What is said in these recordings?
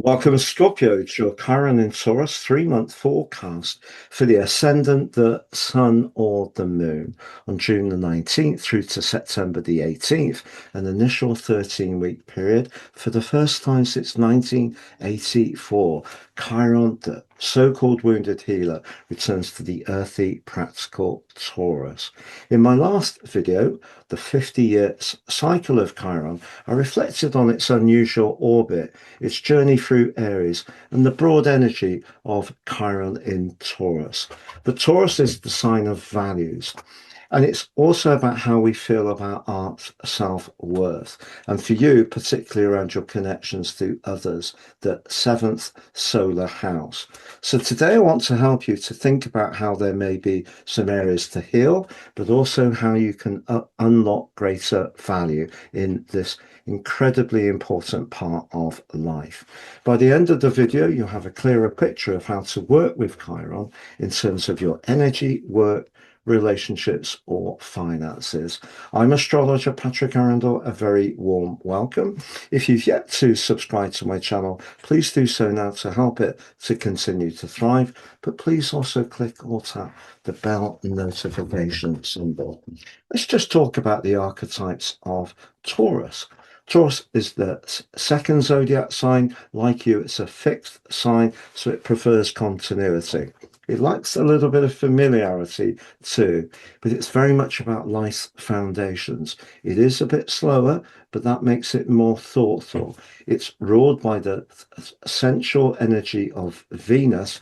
Welcome, Scorpio, to your Chiron in Taurus 3-month forecast for the ascendant, the sun, or the moon on June the 19th through to September the 18th, an initial 13-week period. For the first time since 1984, Chiron, the so-called wounded healer, returns to the earthy, practical Taurus. In my last video, the 50-year cycle of Chiron, I reflected on its unusual orbit, its journey through Aries, and the broad energy of Chiron in Taurus. The Taurus is the sign of values. And it's also about how we feel about our self-worth. And for you, particularly around your connections to others, the seventh solar house. So today I want to help you to think about how there may be some areas to heal, but also how you can unlock greater value in this incredibly important part of life. By the end of the video, you'll have a clearer picture of how to work with Chiron in terms of your energy, work, relationships, or finances. I'm astrologer Patrick Arundel. A very warm welcome. If you've yet to subscribe to my channel, please do so now to help it to continue to thrive. But please also click or tap the bell notification symbol. Let's just talk about the archetypes of Taurus. Taurus is the second zodiac sign. Like you, it's a fixed sign, so it prefers continuity. It likes a little bit of familiarity too, but it's very much about life's foundations. It is a bit slower, but that makes it more thoughtful. It's ruled by the sensual energy of Venus,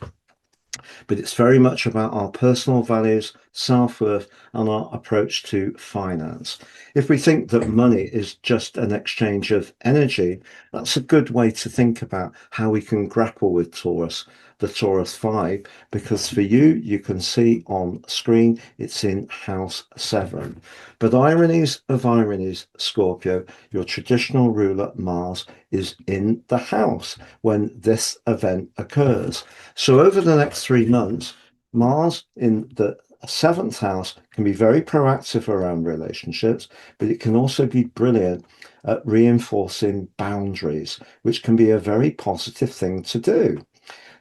but it's very much about our personal values, self-worth, and our approach to finance. If we think that money is just an exchange of energy, that's a good way to think about how we can grapple with Taurus, the Taurus 5, because for you, you can see on screen, it's in house 7. But ironies of ironies, Scorpio, your traditional ruler, Mars, is in the house when this event occurs. So over the next 3 months, Mars in the 7th house can be very proactive around relationships, but it can also be brilliant at reinforcing boundaries, which can be a very positive thing to do.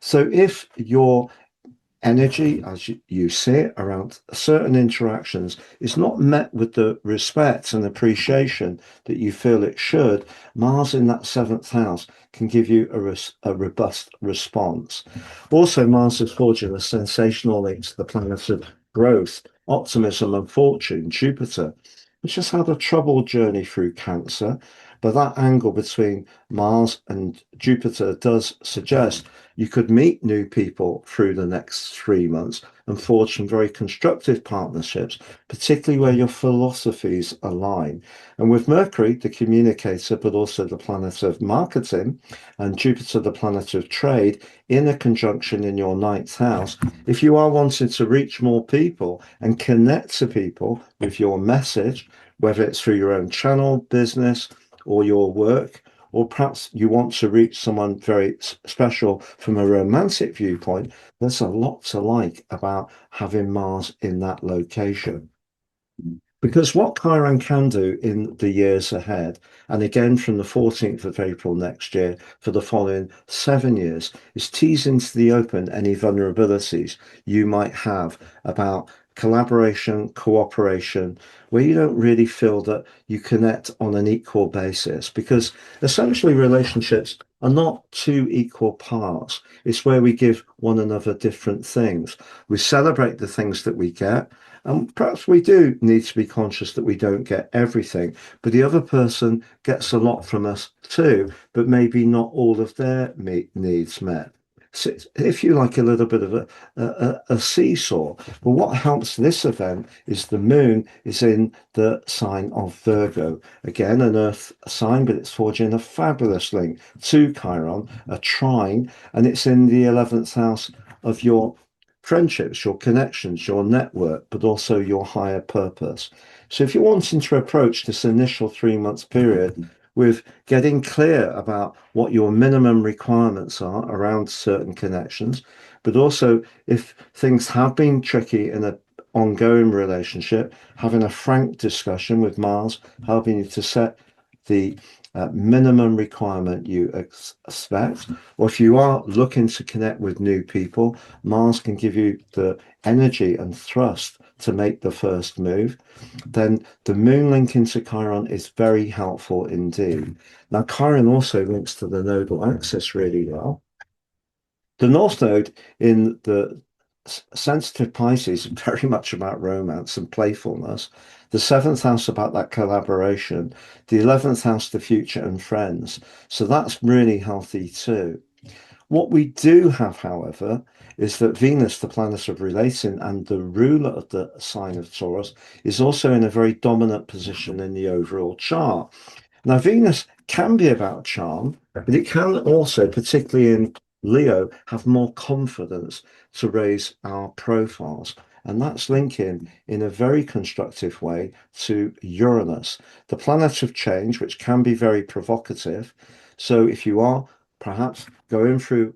So if your energy, as you see it, around certain interactions is not met with the respect and appreciation that you feel it should, Mars in that 7th house can give you a robust response. Also, Mars is forging a sensational link to the planet of growth, optimism, and fortune, Jupiter, which has had a troubled journey through Cancer. But that angle between Mars and Jupiter does suggest you could meet new people through the next 3 months and forge some very constructive partnerships, particularly where your philosophies align. And with Mercury, the communicator, but also the planet of marketing, and Jupiter, the planet of trade, in a conjunction in your 9th house, if you are wanting to reach more people and connect to people with your message, whether it's through your own channel, business, or your work, or perhaps you want to reach someone very special from a romantic viewpoint, there's a lot to like about having Mars in that location. Because what Chiron can do in the years ahead, and again from the 14th of April next year for the following 7 years, is tease into the open any vulnerabilities you might have about collaboration, cooperation, where you don't really feel that you connect on an equal basis, because essentially relationships are not two equal parts. It's where we give one another different things. We celebrate the things that we get, and perhaps we do need to be conscious that we don't get everything, but the other person gets a lot from us too, but maybe not all of their needs met. So if you like, a little bit of a seesaw. But what helps this event is the moon is in the sign of Virgo. Again, an earth sign, but it's forging a fabulous link to Chiron, a trine, and it's in the 11th house of your friendships, your connections, your network, but also your higher purpose. So if you're wanting to approach this initial 3 month period with getting clear about what your minimum requirements are around certain connections, but also if things have been tricky in an ongoing relationship, having a frank discussion with Mars, helping you to set the minimum requirement you expect. Or if you are looking to connect with new people, Mars can give you the energy and thrust to make the first move. Then the moon link into Chiron is very helpful indeed. Now, Chiron also links to the nodal axis really well. The North Node in the sensitive Pisces is very much about romance and playfulness. The seventh house about that collaboration. The 11th house, the future and friends. So that's really healthy too. What we do have, however, is that Venus, the planet of relating and the ruler of the sign of Taurus, is also in a very dominant position in the overall chart. Now, Venus can be about charm, but it can also, particularly in Leo, have more confidence to raise our profiles. And that's linking in a very constructive way to Uranus, the planet of change, which can be very provocative. So if you are perhaps going through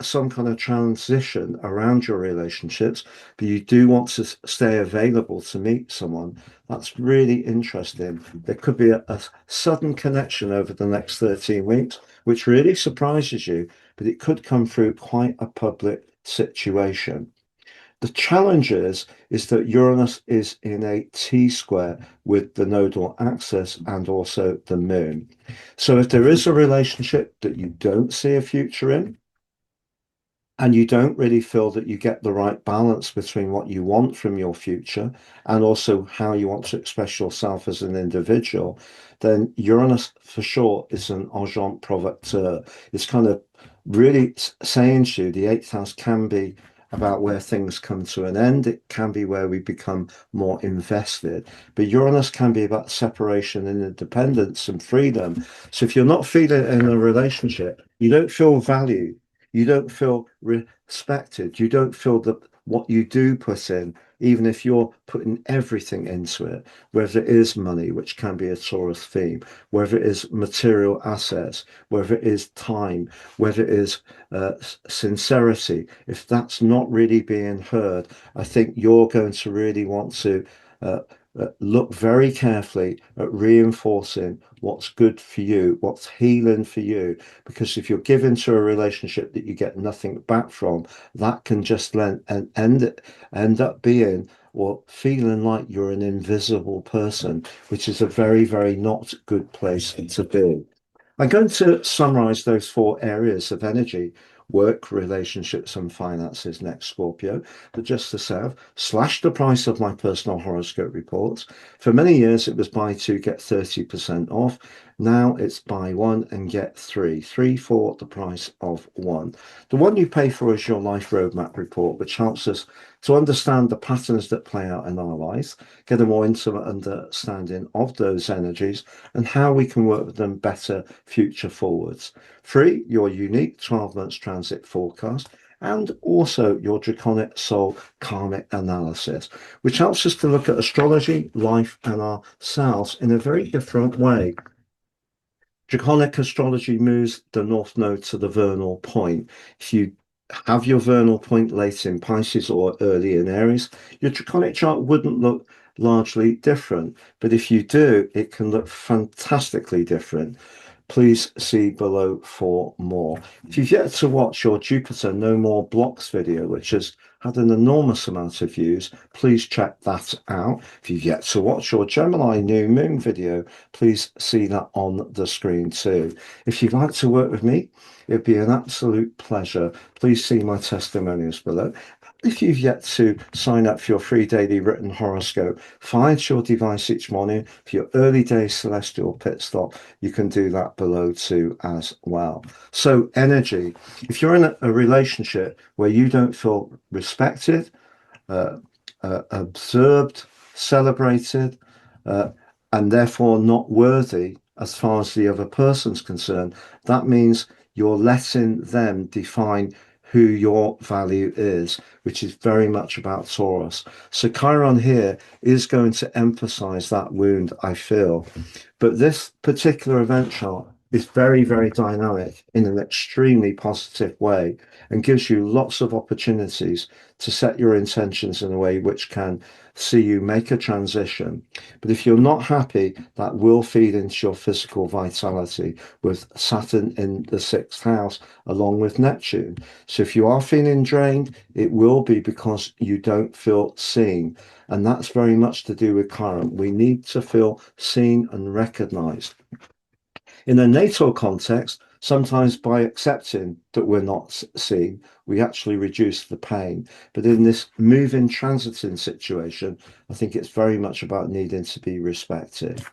some kind of transition around your relationships, but you do want to stay available to meet someone, that's really interesting. There could be a sudden connection over the next 13 weeks, which really surprises you, but it could come through quite a public situation. The challenge is that Uranus is in a T square with the nodal axis and also the moon. So if there is a relationship that you don't see a future in, and you don't really feel that you get the right balance between what you want from your future and also how you want to express yourself as an individual, then Uranus for sure is an agent provocateur. It's kind of really saying to you the eighth house can be about where things come to an end. It can be where we become more invested. But Uranus can be about separation and independence and freedom. So if you're not feeling in a relationship, you don't feel valued, you don't feel respected, you don't feel that what you do put in, even if you're putting everything into it, whether it is money, which can be a Taurus theme, whether it is material assets, whether it is time, whether it is sincerity, if that's not really being heard, I think you're going to really want to uh, look very carefully at reinforcing what's good for you, what's healing for you. Because if you're given to a relationship that you get nothing back from, that can just end up being or feeling like you're an invisible person, which is a very, very not good place to be. I'm going to summarize those four areas of energy: work, relationships, and finances next, Scorpio. But just to say, I've slashed the price of my personal horoscope reports. For many years, it was buy two, get 30% off. Now it's buy one and get three. Three for the price of one. The one you pay for is your life roadmap report, which helps us to understand the patterns that play out in our lives, get a more intimate understanding of those energies, and how we can work with them better future forwards. Three, your unique 12 months transit forecast, and also your draconic soul karmic analysis, which helps us to look at astrology, life, and ourselves in a very different way. Draconic astrology moves the North Node to the vernal point. If you have your vernal point late in Pisces or early in Aries, your draconic chart wouldn't look largely different. But if you do, it can look fantastically different. Please see below for more. If you've yet to watch your Jupiter No More Blocks video, which has had an enormous amount of views, please check that out. If you've yet to watch your Gemini New Moon video, please see that on the screen too. If you'd like to work with me, it'd be an absolute pleasure. Please see my testimonials below. If you've yet to sign up for your free daily written horoscope, find your device each morning for your early day celestial pit stop. You can do that below too as well. So energy, if you're in a relationship where you don't feel respected, uh, observed, celebrated, uh, and therefore not worthy as far as the other person's concerned, that means you're letting them define who your value is, which is very much about Taurus. So Chiron here is going to emphasize that wound, I feel. But this particular event chart is very, very dynamic in an extremely positive way and gives you lots of opportunities to set your intentions in a way which can see you make a transition. But if you're not happy, that will feed into your physical vitality with Saturn in the sixth house along with Neptune. So if you are feeling drained, it will be because you don't feel seen. And that's very much to do with Chiron. We need to feel seen and recognized. In a NATO context, sometimes by accepting that we're not seen, we actually reduce the pain. But in this moving, transiting situation, I think it's very much about needing to be respected.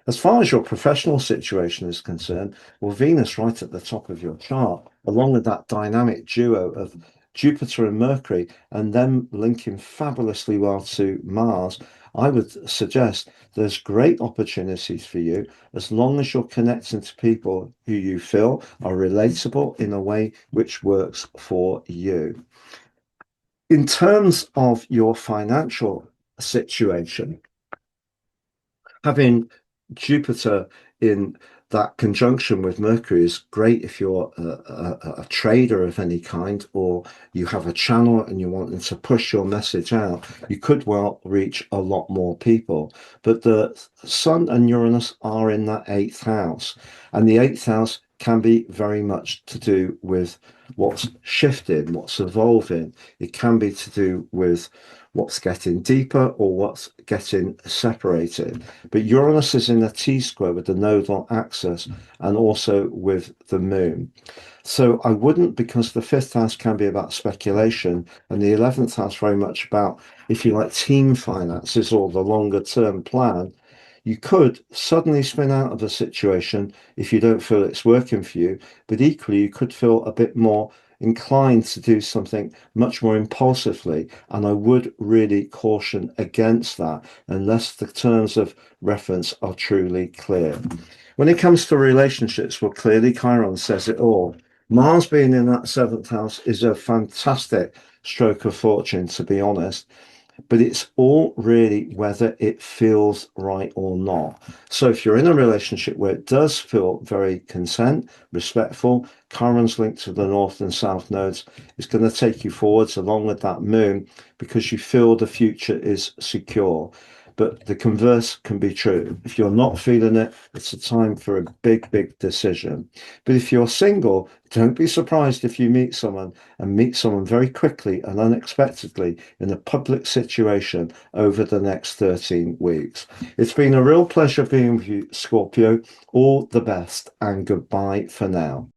As far as your professional situation is concerned, well, Venus right at the top of your chart, along with that dynamic duo of Jupiter and Mercury, and them linking fabulously well to Mars, I would suggest there's great opportunities for you as long as you're connecting to people who you feel are relatable in a way which works for you. In terms of your financial situation, having Jupiter in that conjunction with Mercury is great if you're a trader of any kind, or you have a channel and you're wanting to push your message out. You could well reach a lot more people. But the Sun and Uranus are in that eighth house, and the eighth house can be very much to do with what's shifting, what's evolving. It can be to do with what's getting deeper or what's getting separated. But Uranus is in a T-square with the nodal axis and also with the moon. So I wouldn't, because the fifth house can be about speculation and the 11th house very much about, if you like, team finances or the longer term plan. You could suddenly spin out of a situation if you don't feel it's working for you, but equally you could feel a bit more inclined to do something much more impulsively. And I would really caution against that unless the terms of reference are truly clear. When it comes to relationships, well, clearly Chiron says it all. Mars being in that seventh house is a fantastic stroke of fortune, to be honest, but it's all really whether it feels right or not. So if you're in a relationship where it does feel very content, respectful, Chiron's linked to the north and south nodes, it's going to take you forwards along with that moon because you feel the future is secure. But the converse can be true. If you're not feeling it, it's a time for a big, big decision. But if you're single, don't be surprised if you meet someone and meet someone very quickly and unexpectedly in a public situation over the next 13 weeks. It's been a real pleasure being with you, Scorpio. All the best and goodbye for now.